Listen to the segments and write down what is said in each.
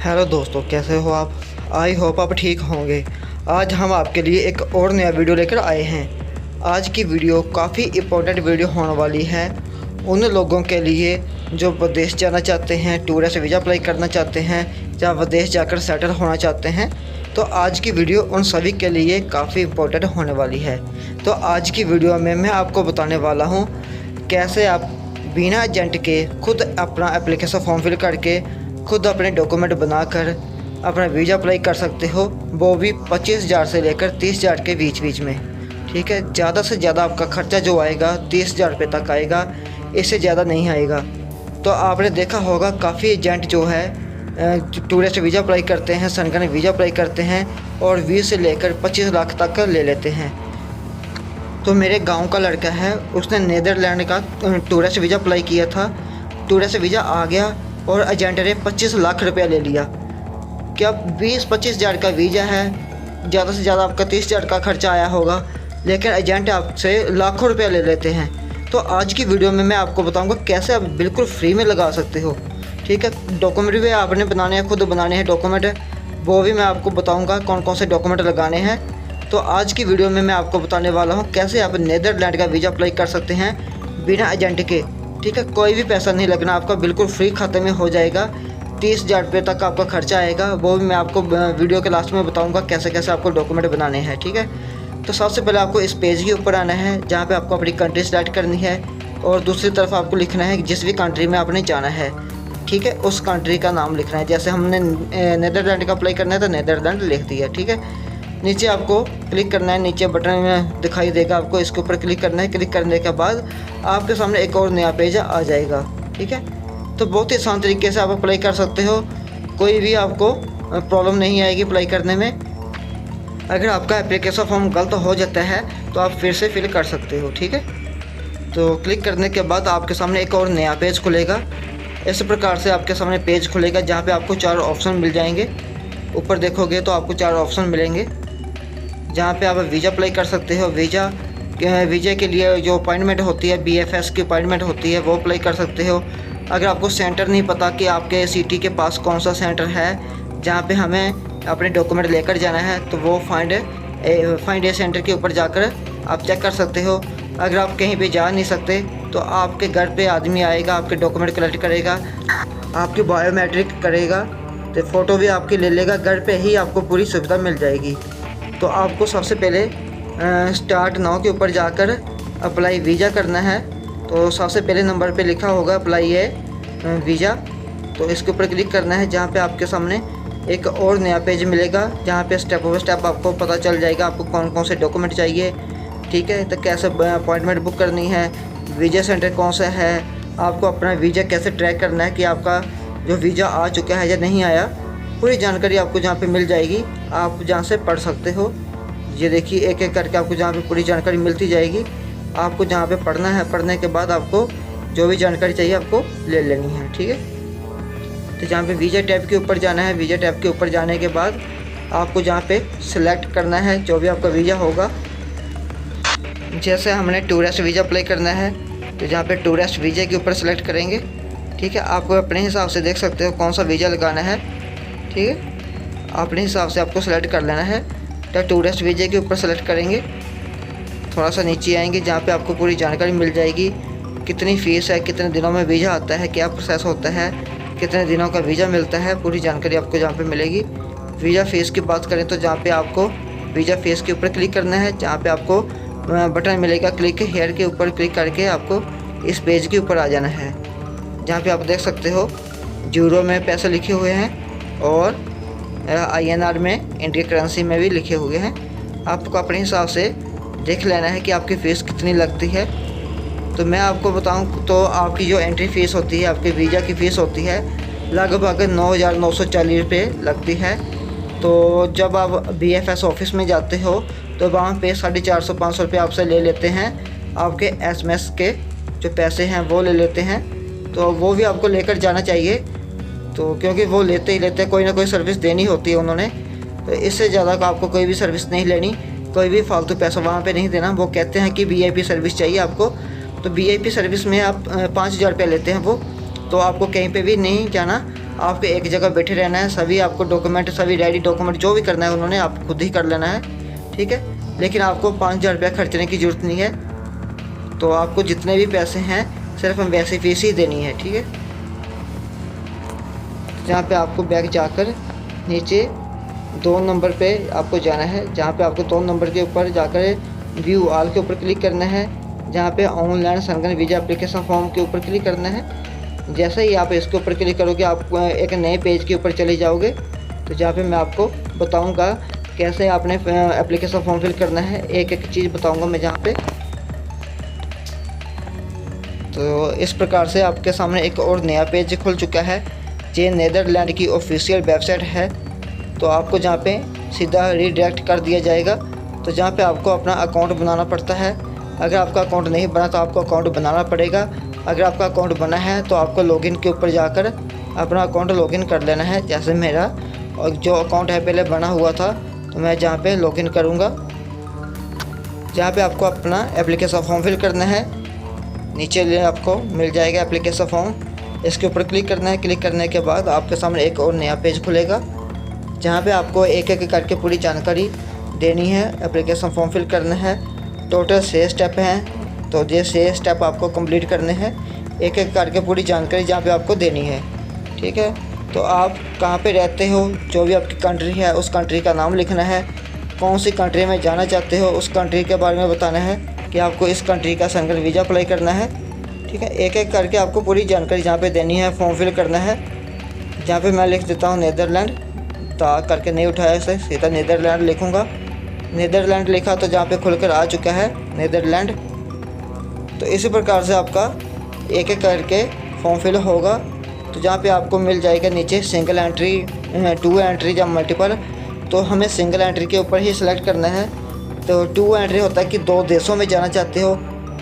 Hello दोस्तों, कैसे हो आप। आई होप आप ठीक होंगे। आज हम आपके लिए एक और नया वीडियो लेकर आए हैं। आज की वीडियो काफ़ी इम्पोर्टेंट वीडियो होने वाली है उन लोगों के लिए जो विदेश जाना चाहते हैं, टूरिस्ट वीज़ा अप्लाई करना चाहते हैं या विदेश जाकर सेटल होना चाहते हैं। तो आज की वीडियो उन सभी के लिए काफ़ी इम्पोर्टेंट होने वाली है। तो आज की वीडियो में मैं आपको बताने वाला हूँ कैसे आप बिना एजेंट के खुद अपना एप्लीकेशन फॉर्म फिल करके खुद अपने डॉक्यूमेंट बनाकर अपना वीज़ा अप्लाई कर सकते हो, वो भी 25,000 से लेकर 30,000 के बीच में। ठीक है, ज़्यादा से ज़्यादा आपका खर्चा जो आएगा 30,000 रुपये तक आएगा, इससे ज़्यादा नहीं आएगा। तो आपने देखा होगा काफ़ी एजेंट जो है टूरिस्ट वीज़ा अप्लाई करते हैं, शंघन वीज़ा अप्लाई करते हैं और 20 से लेकर 25 लाख तक का ले लेते हैं। तो मेरे गांव का लड़का है, उसने नीदरलैंड का टूरिस्ट वीज़ा अप्लाई किया था। टूरिस्ट वीज़ा आ गया और एजेंट ने 25 लाख रुपया ले लिया। क्या 20-25 हज़ार का वीज़ा है, ज़्यादा से ज़्यादा आपका 30,000 का खर्चा आया होगा, लेकिन एजेंट आपसे लाखों रुपया ले लेते हैं। तो आज की वीडियो में मैं आपको बताऊंगा कैसे आप बिल्कुल फ्री में लगा सकते हो। ठीक है, डॉक्यूमेंट भी आपने बनाने हैं, खुद बनाने हैं डॉक्यूमेंट, वो भी मैं आपको बताऊँगा कौन कौन से डॉक्यूमेंट लगाने हैं। तो आज की वीडियो में मैं आपको बताने वाला हूँ कैसे आप नीदरलैंड का वीज़ा अप्लाई कर सकते हैं बिना एजेंट के। ठीक है, कोई भी पैसा नहीं लगना, आपका बिल्कुल फ्री खाते में हो जाएगा। 30,000 रुपये तक आपका खर्चा आएगा, वो भी मैं आपको वीडियो के लास्ट में बताऊंगा कैसे कैसे आपको डॉक्यूमेंट बनाने हैं। ठीक है, तो सबसे पहले आपको इस पेज के ऊपर आना है जहाँ पे आपको अपनी कंट्री सेलेक्ट करनी है और दूसरी तरफ आपको लिखना है जिस भी कंट्री में आपने जाना है। ठीक है, उस कंट्री का नाम लिखना है। जैसे हमने नीदरलैंड का अप्लाई करना है तो नीदरलैंड लिख दिया। ठीक है, नीचे आपको क्लिक करना है, नीचे बटन में दिखाई देगा आपको, इसके ऊपर क्लिक करना है। क्लिक करने के बाद आपके सामने एक और नया पेज आ जाएगा। ठीक है, तो बहुत ही आसान तरीके से आप अप्लाई कर सकते हो, कोई भी आपको प्रॉब्लम नहीं आएगी अप्लाई करने में। अगर आपका एप्लीकेशन फॉर्म गलत हो जाता है तो आप फिर से फिल कर सकते हो। ठीक है, तो क्लिक करने के बाद आपके सामने एक और नया पेज खुलेगा। इस प्रकार से आपके सामने पेज खुलेगा जहाँ पे आपको 4 ऑप्शन मिल जाएंगे। ऊपर देखोगे तो आपको 4 ऑप्शन मिलेंगे जहाँ पे आप वीज़ा अप्लाई कर सकते हो। वीज़ा के लिए जो अपॉइंटमेंट होती है, BFS की अपॉइंटमेंट होती है, वो अप्लाई कर सकते हो। अगर आपको सेंटर नहीं पता कि आपके सिटी के पास कौन सा सेंटर है जहाँ पे हमें अपने डॉक्यूमेंट लेकर जाना है, तो वो फाइंड ए सेंटर के ऊपर जाकर आप चेक कर सकते हो। अगर आप कहीं पे जा नहीं सकते तो आपके घर पे आदमी आएगा, आपके डॉक्यूमेंट कलेक्ट करेगा, आपकी बायोमेट्रिक करेगा, तो फ़ोटो भी आपकी ले लेगा। घर पे ही आपको पूरी सुविधा मिल जाएगी। तो आपको सबसे पहले स्टार्ट नाउ के ऊपर जाकर अप्लाई वीज़ा करना है। तो सबसे पहले नंबर पे लिखा होगा अप्लाई वीज़ा, तो इसके ऊपर क्लिक करना है। जहाँ पे आपके सामने एक और नया पेज मिलेगा जहाँ पे स्टेप बाय स्टेप आपको पता चल जाएगा आपको कौन कौन से डॉक्यूमेंट चाहिए। ठीक है, तो कैसे अपॉइंटमेंट बुक करनी है, वीज़ा सेंटर कौन सा है, आपको अपना वीज़ा कैसे ट्रैक करना है कि आपका जो वीज़ा आ चुका है या नहीं आया, पूरी जानकारी आपको जहाँ पे मिल जाएगी। आप जहाँ से पढ़ सकते हो। ये देखिए एक एक करके आपको जहाँ पे पूरी जानकारी मिलती जाएगी। आपको जहाँ पे पढ़ना है, पढ़ने के बाद आपको जो भी जानकारी चाहिए आपको ले लेनी है। ठीक है, तो जहाँ पे वीज़ा टैब के ऊपर जाना है, वीज़ा टैब के ऊपर जाने के बाद आपको जहाँ पे सिलेक्ट करना है जो भी आपका वीज़ा होगा। जैसे हमने टूरिस्ट वीज़ा अप्लाई करना है तो जहाँ पे टूरिस्ट वीज़ा के ऊपर सेलेक्ट करेंगे। ठीक है, आपको अपने हिसाब से देख सकते हो कौन सा वीज़ा लगाना है। ठीक है, अपने हिसाब से आपको सेलेक्ट कर लेना है। तो टूरिस्ट वीज़ा के ऊपर सेलेक्ट करेंगे, थोड़ा सा नीचे आएंगे जहाँ पे आपको पूरी जानकारी मिल जाएगी। कितनी फ़ीस है, कितने दिनों में वीज़ा आता है, क्या प्रोसेस होता है, कितने दिनों का वीज़ा मिलता है, पूरी जानकारी आपको जहाँ पे मिलेगी। वीज़ा फ़ीस की बात करें तो जहाँ पे आपको वीज़ा फ़ीस के ऊपर क्लिक करना है। जहाँ पे आपको बटन मिलेगा क्लिक हेयर के ऊपर क्लिक करके आपको इस पेज के ऊपर आ जाना है। जहाँ पे आप देख सकते हो यूरो में पैसे लिखे हुए हैं और INR में, इंडियन करेंसी में भी लिखे हुए हैं। आपको अपने हिसाब से देख लेना है कि आपकी फ़ीस कितनी लगती है। तो मैं आपको बताऊं तो आपकी जो एंट्री फ़ीस होती है, आपके वीज़ा की फ़ीस होती है लगभग 9,940 रुपये लगती है। तो जब आप BFS ऑफिस में जाते हो तो वहाँ पे 450-500 रुपये आपसे ले लेते हैं। आपके SMS के जो पैसे हैं वो ले लेते हैं, तो वो भी आपको लेकर जाना चाहिए। तो क्योंकि वो लेते ही लेते हैं, कोई ना कोई सर्विस देनी होती है उन्होंने, तो इससे ज़्यादा का आपको कोई भी सर्विस नहीं लेनी, कोई भी फालतू पैसा वहाँ पे नहीं देना। वो कहते हैं कि VIP सर्विस चाहिए आपको, तो VIP सर्विस में आप 5,000 रुपये लेते हैं वो। तो आपको कहीं पे भी नहीं जाना, आपको एक जगह बैठे रहना है। सभी आपको डॉक्यूमेंट, सभी रेडी डॉक्यूमेंट जो भी करना है उन्होंने आप खुद ही कर लेना है, ठीक है। लेकिन आपको 5,000 रुपया खर्चने की ज़रूरत नहीं है। तो आपको जितने भी पैसे हैं सिर्फ हम वैसे फीस ही देनी है, ठीक है। जहाँ पे आपको बैग जाकर नीचे 2 नंबर पे आपको जाना है। जहाँ पे आपको 2 नंबर के ऊपर जाकर व्यू ऑल के ऊपर क्लिक करना है। जहाँ पे ऑनलाइन संगठन वीज़ा एप्लीकेशन फॉर्म के ऊपर क्लिक करना है। जैसे ही आप इसके ऊपर क्लिक करोगे आप एक नए पेज के ऊपर चले जाओगे। तो जहाँ पे मैं आपको बताऊँगा कैसे आपने एप्लीकेशन फॉर्म फिल करना है, एक एक चीज़ बताऊँगा मैं जहाँ पे। तो इस प्रकार से आपके सामने एक और नया पेज खुल चुका है। ये नीदरलैंड की ऑफिशियल वेबसाइट है। तो आपको जहाँ पे सीधा रीडायरेक्ट कर दिया जाएगा। तो जहाँ पे आपको अपना अकाउंट बनाना पड़ता है। अगर आपका अकाउंट नहीं बना तो आपको अकाउंट बनाना पड़ेगा। अगर आपका अकाउंट बना है तो आपको लॉगिन के ऊपर जाकर अपना अकाउंट लॉगिन कर लेना है। जैसे मेरा और जो अकाउंट है पहले बना हुआ था, तो मैं जहाँ पे लॉगिन करूँगा, जहाँ पे आपको अपना एप्लीकेशन फॉर्म फिल करना है। नीचे आपको मिल जाएगा एप्लीकेशन फॉर्म, इसके ऊपर क्लिक करना है। क्लिक करने के बाद आपके सामने एक और नया पेज खुलेगा, जहाँ पे आपको एक एक करके पूरी जानकारी देनी है। एप्लीकेशन फॉर्म फिल करना है। टोटल 6 स्टेप हैं, तो ये 6 स्टेप आपको कंप्लीट करने हैं, एक एक करके पूरी जानकारी जहाँ पे आपको देनी है, ठीक है। तो आप कहाँ पे रहते हो, जो भी आपकी कंट्री है उस कंट्री का नाम लिखना है। कौन सी कंट्री में जाना चाहते हो उस कंट्री के बारे में बताना है कि आपको इस कंट्री का संगठन वीज़ा अप्लाई करना है, ठीक है। एक एक करके आपको पूरी जानकारी जहाँ पे देनी है, फॉर्म फिल करना है। जहाँ पे मैं लिख देता हूँ नीदरलैंड, ता करके नहीं उठाया इसे, सीधा नीदरलैंड लिखूँगा। नीदरलैंड लिखा तो जहाँ पे खुलकर आ चुका है नीदरलैंड। तो इसी प्रकार से आपका एक एक करके फॉर्म फिल होगा। तो जहाँ पे आपको मिल जाएगा नीचे सिंगल एंट्री, 2 एंट्री या मल्टीपल। तो हमें सिंगल एंट्री के ऊपर ही सिलेक्ट करना है। तो 2 एंट्री होता है कि 2 देशों में जाना चाहते हो,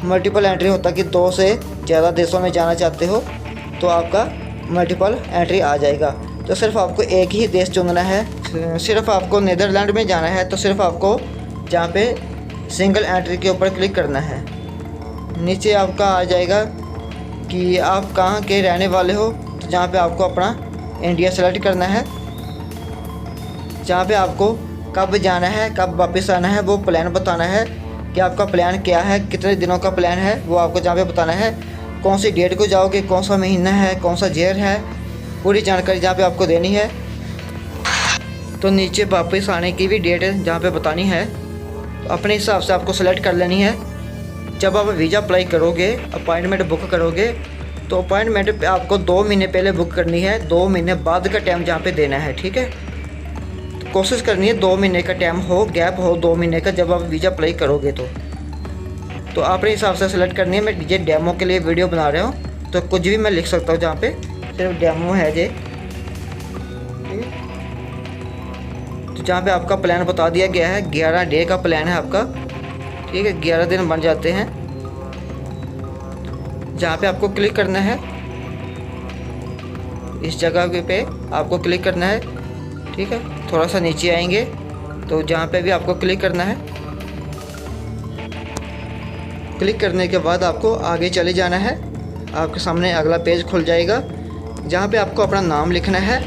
मल्टीपल एंट्री होता है कि 2 से ज़्यादा देशों में जाना चाहते हो, तो आपका मल्टीपल एंट्री आ जाएगा। तो सिर्फ आपको एक ही देश चुनना है। सिर्फ आपको नीदरलैंड में जाना है, तो सिर्फ आपको जहाँ पे सिंगल एंट्री के ऊपर क्लिक करना है। नीचे आपका आ जाएगा कि आप कहाँ के रहने वाले हो, तो जहाँ पे आपको अपना इंडिया सेलेक्ट करना है। जहाँ पे आपको कब जाना है, कब वापस आना है, वो प्लान बताना है कि आपका प्लान क्या है, कितने दिनों का प्लान है, वो आपको जहाँ पे बताना है। कौन सी डेट को जाओगे, कौन सा महीना है, कौन सा ईयर है, पूरी जानकारी जहाँ पे आपको देनी है। तो नीचे वापस आने की भी डेट जहाँ पे बतानी है, तो अपने हिसाब से आपको सेलेक्ट कर लेनी है। जब आप वीज़ा अप्लाई करोगे, अपॉइंटमेंट बुक करोगे, तो अपॉइंटमेंट पे आपको 2 महीने पहले बुक करनी है। 2 महीने बाद का टाइम जहाँ पे देना है, ठीक है। तो कोशिश करनी है 2 महीने का टाइम हो, गैप हो 2 महीने का जब आप वीज़ा अप्लाई करोगे। तो अपने हिसाब से सेलेक्ट करनी है। मैं ये डेमो के लिए वीडियो बना रहा हूँ, तो कुछ भी मैं लिख सकता हूँ, जहाँ पे सिर्फ डेमो है ये। तो जहाँ पे आपका प्लान बता दिया गया है, 11 डे का प्लान है आपका, ठीक है। 11 दिन बन जाते हैं। जहाँ पे आपको क्लिक करना है, इस जगह पे आपको क्लिक करना है, ठीक है। थोड़ा सा नीचे आएंगे तो जहाँ पे भी आपको क्लिक करना है। क्लिक करने के बाद आपको आगे चले जाना है। आपके सामने अगला पेज खुल जाएगा, जहाँ पे आपको अपना नाम लिखना है।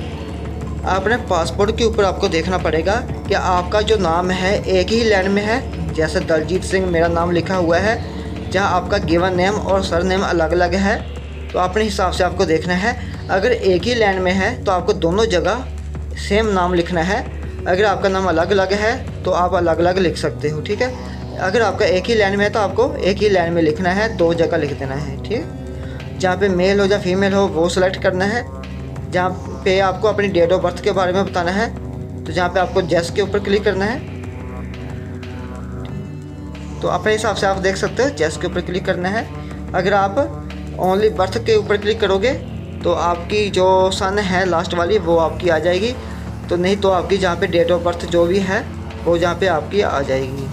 अपने पासपोर्ट के ऊपर आपको देखना पड़ेगा कि आपका जो नाम है एक ही लाइन में है। जैसे दलजीत सिंह मेरा नाम लिखा हुआ है, जहाँ आपका गिवन नेम और सर नेम अलग अलग है, तो अपने हिसाब से आपको देखना है। अगर एक ही लाइन में है तो आपको दोनों जगह सेम नाम लिखना है। अगर आपका नाम अलग अलग है तो आप अलग अलग लिख सकते हो, ठीक है। अगर आपका एक ही लाइन में है तो आपको एक ही लाइन में लिखना है, 2 जगह लिख देना है, ठीक। जहाँ पे मेल हो या फीमेल हो वो सेलेक्ट करना है। जहाँ पे आपको अपनी डेट ऑफ बर्थ के बारे में बताना है, तो जहाँ पे आपको जेस के ऊपर क्लिक करना है। तो अपने हिसाब से आप देख सकते हो, जेस के ऊपर क्लिक करना है। अगर आप ओनली बर्थ के ऊपर क्लिक करोगे तो आपकी जो सन है लास्ट वाली वो आपकी आ जाएगी, तो नहीं तो आपकी जहाँ पे डेट ऑफ बर्थ जो भी है वो जहाँ पे आपकी आ जाएगी,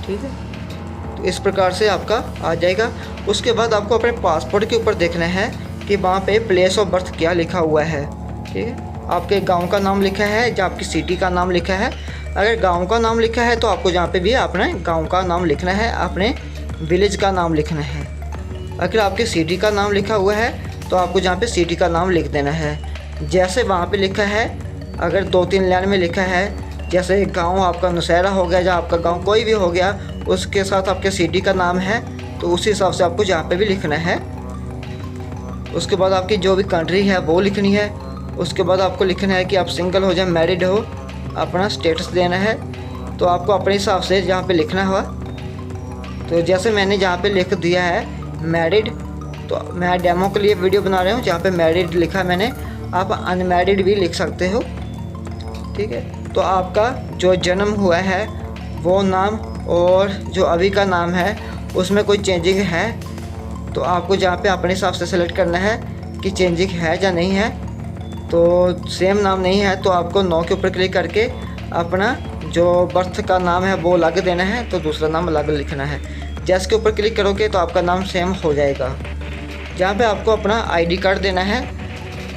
ठीक है। तो इस प्रकार से आपका आ जाएगा। उसके बाद आपको अपने पासपोर्ट के ऊपर देखना है कि वहाँ पे प्लेस ऑफ बर्थ क्या लिखा हुआ है, ठीक है। आपके गांव का नाम लिखा है या आपकी सिटी का नाम लिखा है। अगर गांव का नाम लिखा है तो आपको जहाँ पे भी अपने गांव का नाम लिखना है, अपने विलेज का नाम लिखना है। अगर आपके सिटी का नाम लिखा हुआ है तो आपको जहाँ पे सिटी का नाम लिख देना है। जैसे वहाँ पे लिखा है, अगर 2-3 लाइन में लिखा है, जैसे गांव आपका नौशहरा हो गया, जहाँ आपका गांव कोई भी हो गया, उसके साथ आपके सिटी का नाम है, तो उसी हिसाब से आपको जहाँ पे भी लिखना है। उसके बाद आपकी जो भी कंट्री है वो लिखनी है। उसके बाद आपको लिखना है कि आप सिंगल हो या मैरिड हो, अपना स्टेटस देना है। तो आपको अपने हिसाब से जहाँ पे लिखना हुआ, तो जैसे मैंने जहाँ पे लिख दिया है मैरिड, तो मैं डेमो के लिए वीडियो बना रहा हूँ, जहाँ पे मैरिड लिखा है मैंने, आप अनमैरिड भी लिख सकते हो, ठीक है। तो आपका जो जन्म हुआ है वो नाम और जो अभी का नाम है उसमें कोई चेंजिंग है, तो आपको जहाँ पे अपने हिसाब से सेलेक्ट करना है कि चेंजिंग है या नहीं है। तो सेम नाम नहीं है तो आपको नो के ऊपर क्लिक करके अपना जो बर्थ का नाम है वो अलग देना है, तो दूसरा नाम अलग लिखना है। जैस के ऊपर क्लिक करोगे तो आपका नाम सेम हो जाएगा। जहाँ पे आपको अपना आईडी कार्ड देना है,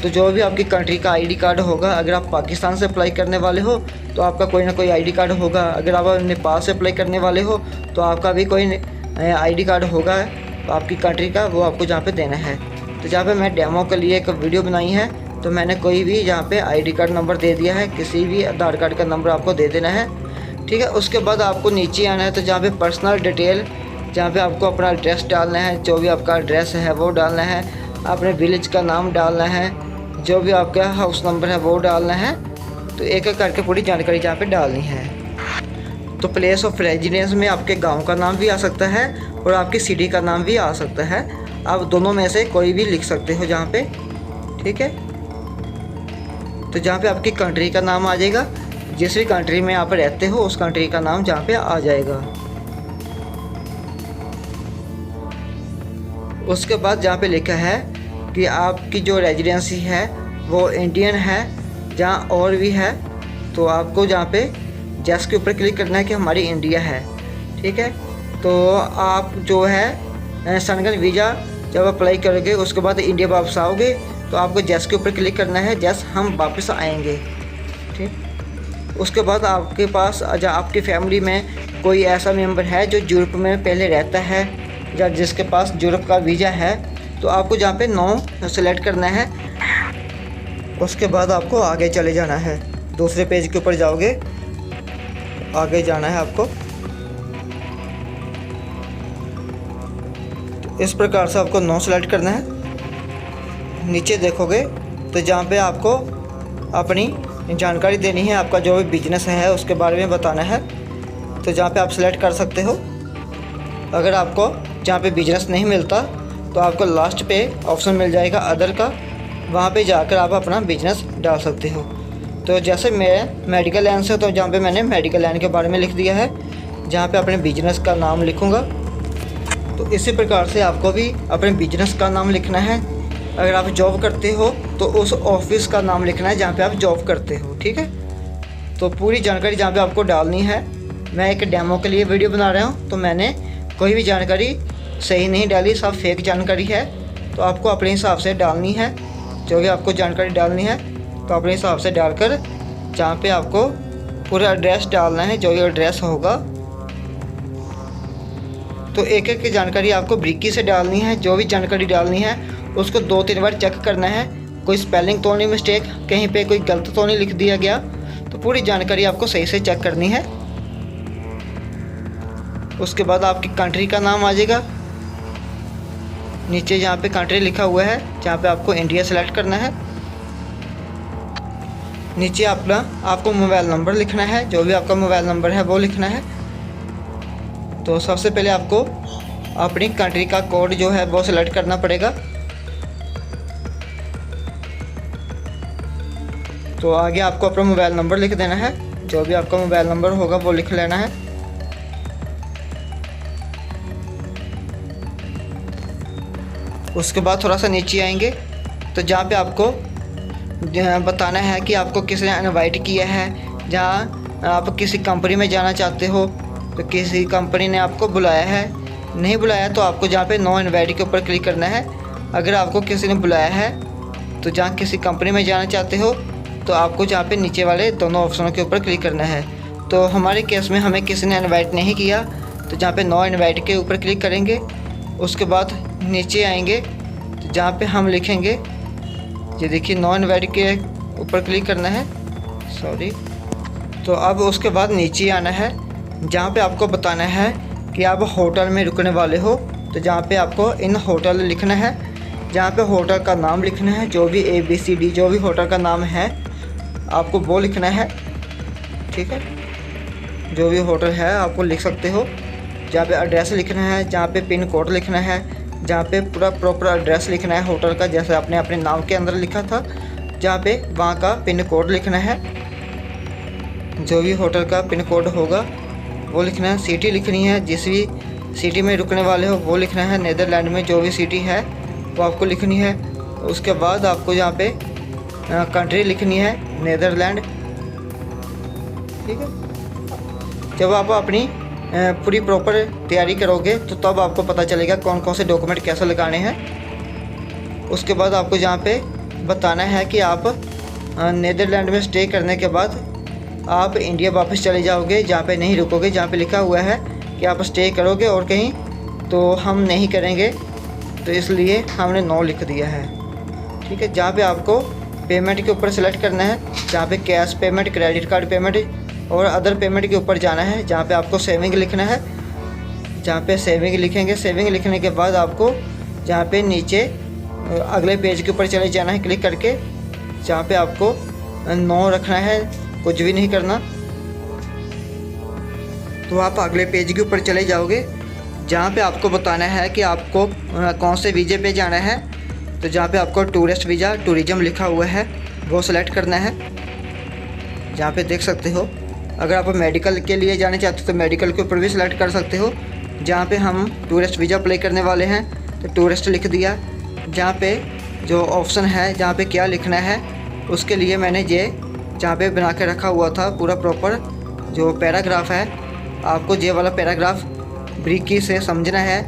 तो जो भी आपकी कंट्री का आईडी कार्ड होगा, अगर आप पाकिस्तान से अप्लाई करने वाले हो तो आपका कोई ना कोई आईडी कार्ड होगा, अगर आप नेपाल से अप्लाई करने वाले हो तो आपका भी कोई आईडी कार्ड होगा आपकी कंट्री का, वो आपको जहाँ पे देना है। तो जहाँ पे मैं डेमो के लिए एक वीडियो बनाई है, तो मैंने कोई भी यहाँ पे आईडी कार्ड नंबर दे दिया है, किसी भी आधार कार्ड का नंबर आपको दे देना है, ठीक है। उसके बाद आपको नीचे आना है, तो जहाँ पे पर्सनल डिटेल, जहाँ पे आपको अपना एड्रेस डालना है, जो भी आपका एड्रेस है वो डालना है, अपने विलेज का नाम डालना है, जो भी आपका हाउस नंबर है वो डालना है। तो एक एक करके पूरी जानकारी जहाँ पे डालनी है। तो प्लेस ऑफ रेजिडेंस में आपके गांव का नाम भी आ सकता है और आपकी सिटी का नाम भी आ सकता है, आप दोनों में से कोई भी लिख सकते हो जहाँ पे, ठीक है। तो जहाँ पे आपकी कंट्री का नाम आ जाएगा, जिस भी कंट्री में आप रहते हो उस कंट्री का नाम जहाँ पे आ जाएगा। उसके बाद जहाँ पे लिखा है कि आपकी जो रेजिडेंसी है वो इंडियन है, जहाँ और भी है, तो आपको जहाँ पे जैस के ऊपर क्लिक करना है कि हमारी इंडिया है, ठीक है। तो आप जो है सनगन वीज़ा जब अप्लाई करोगे उसके बाद इंडिया वापस आओगे, तो आपको जैस के ऊपर क्लिक करना है, जैस हम वापस आएंगे, ठीक। उसके बाद आपके पास आपकी फैमिली में कोई ऐसा मेंबर है जो यूरोप में पहले रहता है या जिसके पास यूरोप का वीज़ा है, तो आपको जहाँ पे नो सेलेक्ट करना है। उसके बाद आपको आगे चले जाना है, दूसरे पेज के ऊपर जाओगे, आगे जाना है आपको। तो इस प्रकार से आपको नो सेलेक्ट करना है। नीचे देखोगे तो जहाँ पे आपको अपनी जानकारी देनी है, आपका जो भी बिजनेस है उसके बारे में बताना है, तो जहाँ पे आप सेलेक्ट कर सकते हो। अगर आपको जहाँ पे बिजनेस नहीं मिलता तो आपको लास्ट पे ऑप्शन मिल जाएगा अदर का, वहाँ पे जाकर आप अपना बिजनेस डाल सकते हो। तो जैसे मैं मेडिकल लाइन से, तो जहाँ पे मैंने मेडिकल लाइन के बारे में लिख दिया है, जहाँ पे अपने बिजनेस का नाम लिखूँगा। तो इसी प्रकार से आपको भी अपने बिजनेस का नाम लिखना है। अगर आप जॉब करते हो तो उस ऑफिस का नाम लिखना है जहाँ पे आप जॉब करते हो, ठीक है। तो पूरी जानकारी जहाँ पे आपको डालनी है। मैं एक डेमो के लिए वीडियो बना रहा हूँ, तो मैंने कोई भी जानकारी सही नहीं डाली, सब फेक जानकारी है। तो आपको अपने हिसाब से डालनी है, जो भी आपको जानकारी डालनी है तो अपने हिसाब से डालकर जहाँ पे आपको पूरा एड्रेस डालना है, जो भी एड्रेस होगा। तो एक एक की जानकारी आपको ब्रीकी से डालनी है। जो भी जानकारी डालनी है उसको 2-3 बार चेक करना है, कोई स्पेलिंग तो नहीं मिस्टेक, कहीं पे कोई गलत तो नहीं लिख दिया गया। तो पूरी जानकारी आपको सही से चेक करनी है। उसके बाद आपकी कंट्री का नाम आ जाएगा, नीचे जहाँ पे कंट्री लिखा हुआ है, जहाँ पे आपको इंडिया सेलेक्ट करना है। नीचे आपको मोबाइल नंबर लिखना है, जो भी आपका मोबाइल नंबर है वो लिखना है। तो सबसे पहले आपको अपनी कंट्री का कोड जो है वो सिलेक्ट करना पड़ेगा। तो आगे आपको अपना मोबाइल नंबर लिख देना है, जो भी आपका मोबाइल नंबर होगा वो लिख लेना है। उसके बाद थोड़ा सा नीचे आएंगे तो जहाँ पे आपको बताना है कि आपको किसने इनवाइट किया है। जहाँ आप किसी कंपनी में जाना चाहते हो तो किसी कंपनी ने आपको बुलाया है, नहीं बुलाया तो आपको जहाँ पे नो इनवाइट के ऊपर क्लिक करना है। अगर आपको किसी ने बुलाया है तो जहाँ किसी कंपनी में जाना चाहते हो तो आपको जहाँ पे नीचे वाले दोनों ऑप्शनों के ऊपर क्लिक करना है। तो हमारे केस में हमें किसी ने इनवाइट नहीं किया, तो जहाँ पे नो इनवाइट के ऊपर क्लिक करेंगे। उसके बाद नीचे आएंगे, जहाँ पे हम लिखेंगे, ये देखिए नॉन इनवाइट के ऊपर क्लिक करना है, सॉरी। तो अब उसके बाद नीचे आना है, जहाँ पे आपको बताना है कि आप होटल में रुकने वाले हो। तो जहाँ पे आपको इन होटल लिखना है, जहाँ पे होटल का नाम लिखना है, जो भी ABCD जो भी होटल का नाम है आपको वो लिखना है, ठीक है। जो भी होटल है आपको लिख सकते हो। जहाँ पे एड्रेस लिखना है, जहाँ पे पिन कोड लिखना है, जहाँ पे पूरा प्रॉपर एड्रेस लिखना है होटल का, जैसे आपने अपने नाम के अंदर लिखा था, जहाँ पे वहाँ का पिन कोड लिखना है। जो भी होटल का पिन कोड होगा वो लिखना है। सिटी लिखनी है, जिस भी सिटी में रुकने वाले हो वो लिखना है। नीदरलैंड में जो भी सिटी है वो आपको लिखनी है। उसके बाद आपको यहाँ पे कंट्री लिखनी है, नीदरलैंड, ठीक है। जब आप अपनी पूरी प्रॉपर तैयारी करोगे तो तब आपको पता चलेगा कौन कौन से डॉक्यूमेंट कैसे लगाने हैं। उसके बाद आपको यहाँ पे बताना है कि आप नीदरलैंड में स्टे करने के बाद आप इंडिया वापस चले जाओगे, जहाँ पे नहीं रुकोगे। जहाँ पे लिखा हुआ है कि आप स्टे करोगे और कहीं, तो हम नहीं करेंगे, तो इसलिए हमने नो लिख दिया है, ठीक है। जहाँ पे आपको पेमेंट के ऊपर सेलेक्ट करना है, जहाँ पे cash payment, credit card payment और अदर पेमेंट के ऊपर जाना है। जहाँ पे आपको सेविंग लिखना है, जहाँ पे सेविंग लिखेंगे। सेविंग लिखने के बाद आपको जहाँ पे नीचे अगले पेज के ऊपर चले जाना है क्लिक करके, जहाँ पे आपको नो रखना है, कुछ भी नहीं करना। तो आप अगले पेज के ऊपर चले जाओगे, जहाँ पे आपको बताना है कि आपको कौन से वीज़े पे जाना है। तो जहाँ पे आपको टूरिस्ट वीज़ा, टूरिज़म लिखा हुआ है वो सेलेक्ट करना है। जहाँ पे देख सकते हो, अगर आप मेडिकल के लिए जाना चाहते हो तो मेडिकल के ऊपर भी सिलेक्ट कर सकते हो। जहाँ पे हम टूरिस्ट वीज़ा अप्लाई करने वाले हैं तो टूरिस्ट लिख दिया। जहाँ पे जो ऑप्शन है, जहाँ पे क्या लिखना है, उसके लिए मैंने ये जहाँ पे बना के रखा हुआ था पूरा प्रॉपर जो पैराग्राफ है। आपको ये वाला पैराग्राफ बारीकी से समझना है,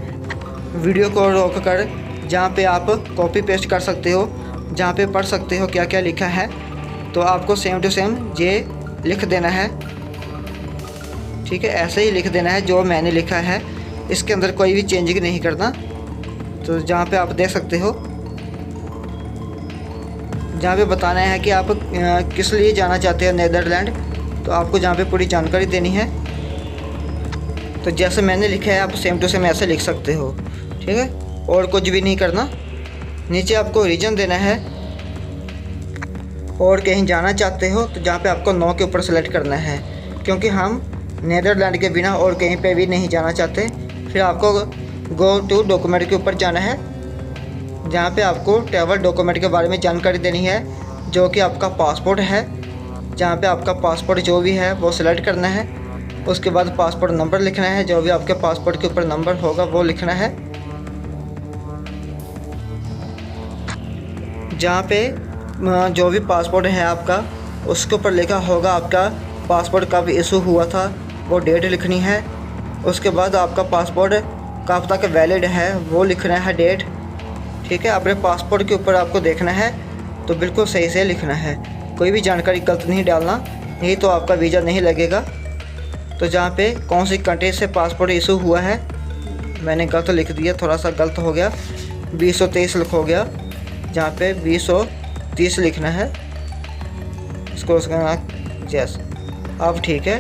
वीडियो को रोक कर, जहाँ पे आप कॉपी पेस्ट कर सकते हो, जहाँ पे पढ़ सकते हो क्या क्या लिखा है। तो आपको सेम टू सेम ये लिख देना है, ठीक है। ऐसे ही लिख देना है जो मैंने लिखा है, इसके अंदर कोई भी चेंजिंग नहीं करना। तो जहाँ पे आप देख सकते हो, जहाँ पे बताना है कि आप किस लिए जाना चाहते हो नीदरलैंड, तो आपको जहाँ पे पूरी जानकारी देनी है। तो जैसे मैंने लिखा है आप सेम टू सेम ऐसे लिख सकते हो, ठीक है, और कुछ भी नहीं करना। नीचे आपको रीजन देना है, और कहीं जाना चाहते हो तो जहाँ पे आपको नो के ऊपर सेलेक्ट करना है, क्योंकि हम नीदरलैंड के बिना और कहीं पे भी नहीं जाना चाहते। फिर आपको गो टू डॉक्यूमेंट के ऊपर जाना है, जहाँ पे आपको ट्रैवल डॉक्यूमेंट के बारे में जानकारी देनी है, जो कि आपका पासपोर्ट है। जहाँ पे आपका पासपोर्ट जो भी है वो सिलेक्ट करना है। उसके बाद पासपोर्ट नंबर लिखना है, जो भी आपके पासपोर्ट के ऊपर नंबर होगा वो लिखना है। जहाँ पे जो भी पासपोर्ट है आपका, उसके ऊपर लिखा होगा आपका पासपोर्ट कब इशू हुआ था, वो डेट लिखनी है। उसके बाद आपका पासपोर्ट कब तक वैलिड है वो लिखना है डेट, ठीक है। अपने पासपोर्ट के ऊपर आपको देखना है तो बिल्कुल सही से लिखना है, कोई भी जानकारी गलत नहीं डालना, नहीं तो आपका वीज़ा नहीं लगेगा। तो जहाँ पे कौन सी कंट्री से पासपोर्ट इशू हुआ है, मैंने गलत लिख दिया, थोड़ा सा गलत हो गया, 2023 लिख हो गया, जहाँ पे 2030 लिखना है, इसको यस अब ठीक है।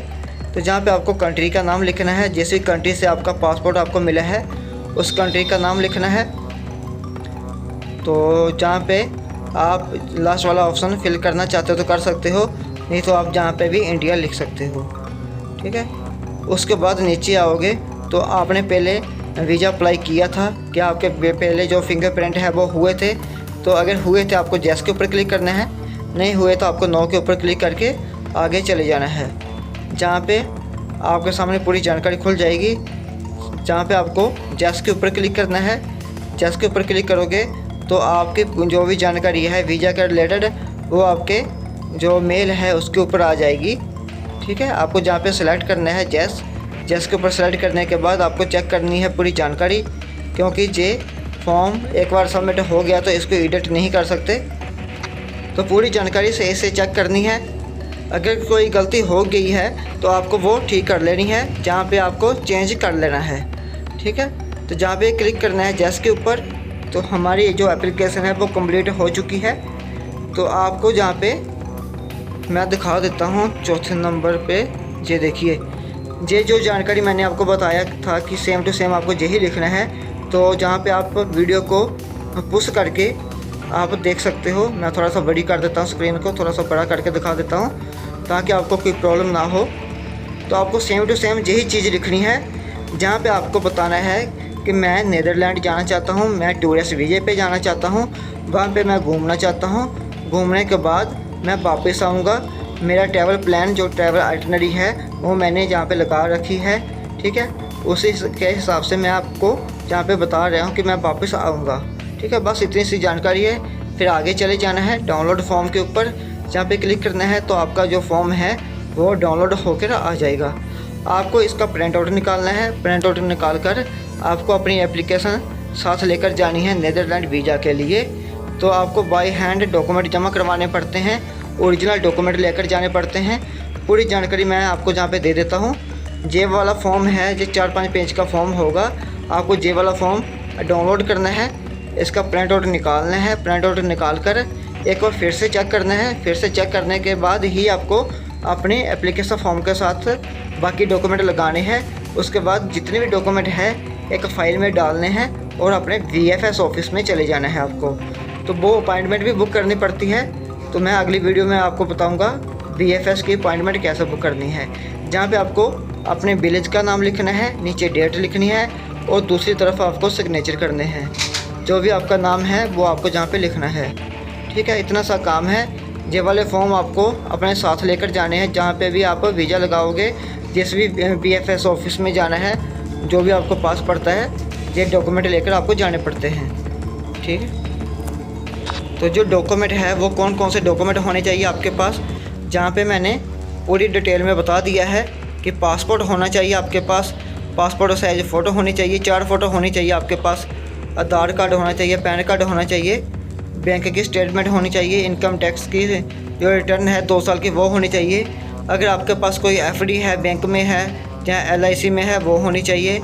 तो जहाँ पे आपको कंट्री का नाम लिखना है, जिस भी कंट्री से आपका पासपोर्ट आपको मिला है उस कंट्री का नाम लिखना है। तो जहाँ पे आप लास्ट वाला ऑप्शन फिल करना चाहते हो तो कर सकते हो, नहीं तो आप जहाँ पे भी इंडिया लिख सकते हो, ठीक है। उसके बाद नीचे आओगे तो आपने पहले वीज़ा अप्लाई किया था, क्या आपके पहले जो फिंगरप्रिंट है वो हुए थे? तो अगर हुए थे आपको येस के ऊपर क्लिक करना है, नहीं हुए तो आपको नो के ऊपर क्लिक करके आगे चले जाना है। जहाँ पे आपके सामने पूरी जानकारी खुल जाएगी, जहाँ पे आपको येस के ऊपर क्लिक करना है। येस के ऊपर क्लिक करोगे तो आपकी जो भी जानकारी है वीज़ा के रिलेटेड वो आपके जो मेल है उसके ऊपर आ जाएगी, ठीक है। आपको जहाँ पे सेलेक्ट करना है येस, येस के ऊपर सेलेक्ट करने के बाद आपको चेक करनी है पूरी जानकारी, क्योंकि ये फॉर्म एक बार सबमिट हो गया तो इसको एडिट नहीं कर सकते। तो पूरी जानकारी सही से चेक करनी है। अगर कोई गलती हो गई है तो आपको वो ठीक कर लेनी है, जहाँ पे आपको चेंज कर लेना है, ठीक है। तो जहाँ पे क्लिक करना है येस के ऊपर, तो हमारी जो एप्लीकेशन है वो कंप्लीट हो चुकी है। तो आपको जहाँ पे मैं दिखा देता हूँ चौथे नंबर पे, ये देखिए, ये जो जानकारी मैंने आपको बताया था कि सेम टू सेम आपको यही लिखना है। तो जहाँ पे आप वीडियो को पुश करके आप देख सकते हो। मैं थोड़ा सा बड़ी कर देता हूँ, स्क्रीन को थोड़ा सा बड़ा करके दिखा देता हूँ ताकि आपको कोई प्रॉब्लम ना हो। तो आपको सेम टू सेम यही चीज़ लिखनी है। जहाँ पे आपको बताना है कि मैं नीदरलैंड जाना चाहता हूँ, मैं टूरिस्ट वीज़े पे जाना चाहता हूँ, वहाँ पे मैं घूमना चाहता हूँ। घूमने के बाद मैं वापस आऊँगा। मेरा ट्रैवल प्लान जो ट्रैवल आइटनरी है वो मैंने जहाँ पे लगा रखी है, ठीक है। उसी के हिसाब से मैं आपको जहाँ पे बता रहा हूँ कि मैं वापस आऊँगा, ठीक है। बस इतनी सी जानकारी है। फिर आगे चले जाना है डाउनलोड फॉर्म के ऊपर, जहाँ पे क्लिक करना है तो आपका जो फॉर्म है वो डाउनलोड होकर आ जाएगा। आपको इसका प्रिंट आउट निकालना है। प्रिंट आउट निकाल कर आपको अपनी एप्लीकेशन साथ लेकर जानी है नीदरलैंड वीज़ा के लिए। तो आपको बाय हैंड डॉक्यूमेंट जमा करवाने पड़ते हैं, ओरिजिनल डॉक्यूमेंट लेकर जाने पड़ते हैं। पूरी जानकारी मैं आपको जहाँ पे दे देता हूँ। जे वाला फॉर्म है, जो 4-5 पेज का फॉर्म होगा, आपको जे वाला फॉर्म डाउनलोड करना है, इसका प्रिंट आउट निकालना है। प्रिंट आउट निकाल कर एक बार फिर से चेक करना है। फिर से चेक करने के बाद ही आपको अपने एप्लीकेशन फॉर्म के साथ बाकी डॉक्यूमेंट लगाने हैं। उसके बाद जितने भी डॉक्यूमेंट है एक फ़ाइल में डालने हैं और अपने VFS ऑफिस में चले जाना है आपको। तो वो अपॉइंटमेंट भी बुक करनी पड़ती है। तो मैं अगली वीडियो में आपको बताऊंगा VFS की अपॉइंटमेंट कैसे बुक करनी है, जहाँ पे आपको अपने विलेज का नाम लिखना है, नीचे डेट लिखनी है और दूसरी तरफ आपको सिग्नेचर करने हैं। जो भी आपका नाम है वो आपको जहाँ पे लिखना है, ठीक है। इतना सा काम है। ये वाले फॉर्म आपको अपने साथ लेकर जाने हैं। जहाँ पे भी आप वीज़ा लगाओगे, जिस भी VFS ऑफिस में जाना है, जो भी आपको पास पड़ता है, ये डॉक्यूमेंट लेकर आपको जाने पड़ते हैं, ठीक है। तो जो डॉक्यूमेंट है वो कौन कौन से डॉक्यूमेंट होने चाहिए आपके पास, जहाँ पे मैंने पूरी डिटेल में बता दिया है कि पासपोर्ट होना चाहिए आपके पास, पासपोर्ट साइज फ़ोटो होनी चाहिए, 4 फ़ोटो होनी चाहिए आपके पास, आधार कार्ड होना चाहिए, पैन कार्ड होना चाहिए, बैंक की स्टेटमेंट होनी चाहिए, इनकम टैक्स की जो रिटर्न है 2 साल की वो होनी चाहिए। अगर आपके पास कोई FD है, बैंक में है या LIC में है, वो होनी चाहिए,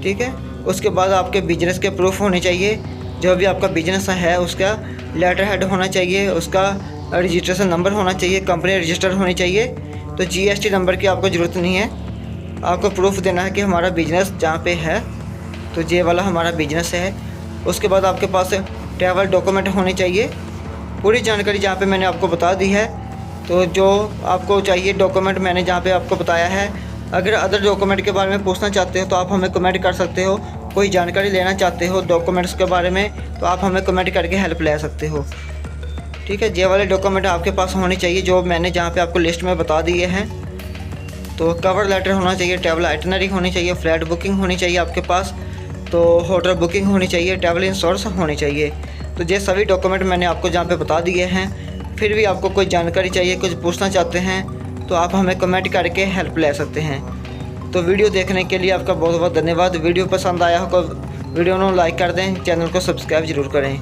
ठीक है। उसके बाद आपके बिजनेस के प्रूफ होने चाहिए। जो भी आपका बिजनेस है उसका लेटर हेड होना चाहिए, उसका रजिस्ट्रेशन नंबर होना चाहिए, कंपनी रजिस्टर होनी चाहिए। तो GST नंबर की आपको ज़रूरत नहीं है। आपको प्रूफ देना है कि हमारा बिजनेस जहाँ पे है, तो ये वाला हमारा बिजनेस है। उसके बाद आपके पास ट्रैवल डॉक्यूमेंट होने चाहिए। पूरी जानकारी जहाँ पे मैंने आपको बता दी है। तो जो आपको चाहिए डॉक्यूमेंट मैंने जहाँ पे आपको बताया है। अगर अदर डॉक्यूमेंट के बारे में पूछना चाहते हो तो आप हमें कमेंट कर सकते हो। कोई जानकारी लेना चाहते हो डॉक्यूमेंट्स के बारे में तो आप हमें कमेंट करके हेल्प ले सकते हो, ठीक है। ये वाले डॉक्यूमेंट आपके पास होने चाहिए जो मैंने जहाँ पे आपको लिस्ट में बता दिए हैं। तो कवर लेटर होना चाहिए, ट्रैवल आइटनरी होनी चाहिए, फ्लाइट बुकिंग होनी चाहिए आपके पास, तो होटल बुकिंग होनी चाहिए, ट्रैवल इंश्योरेंस होनी चाहिए। तो ये सभी डॉक्यूमेंट मैंने आपको जहाँ पे बता दिए हैं। फिर भी आपको कोई जानकारी चाहिए, कुछ पूछना चाहते हैं तो आप हमें कमेंट करके हेल्प ले सकते हैं। तो वीडियो देखने के लिए आपका बहुत बहुत धन्यवाद। वीडियो पसंद आया हो तो वीडियो को लाइक कर दें, चैनल को सब्सक्राइब ज़रूर करें।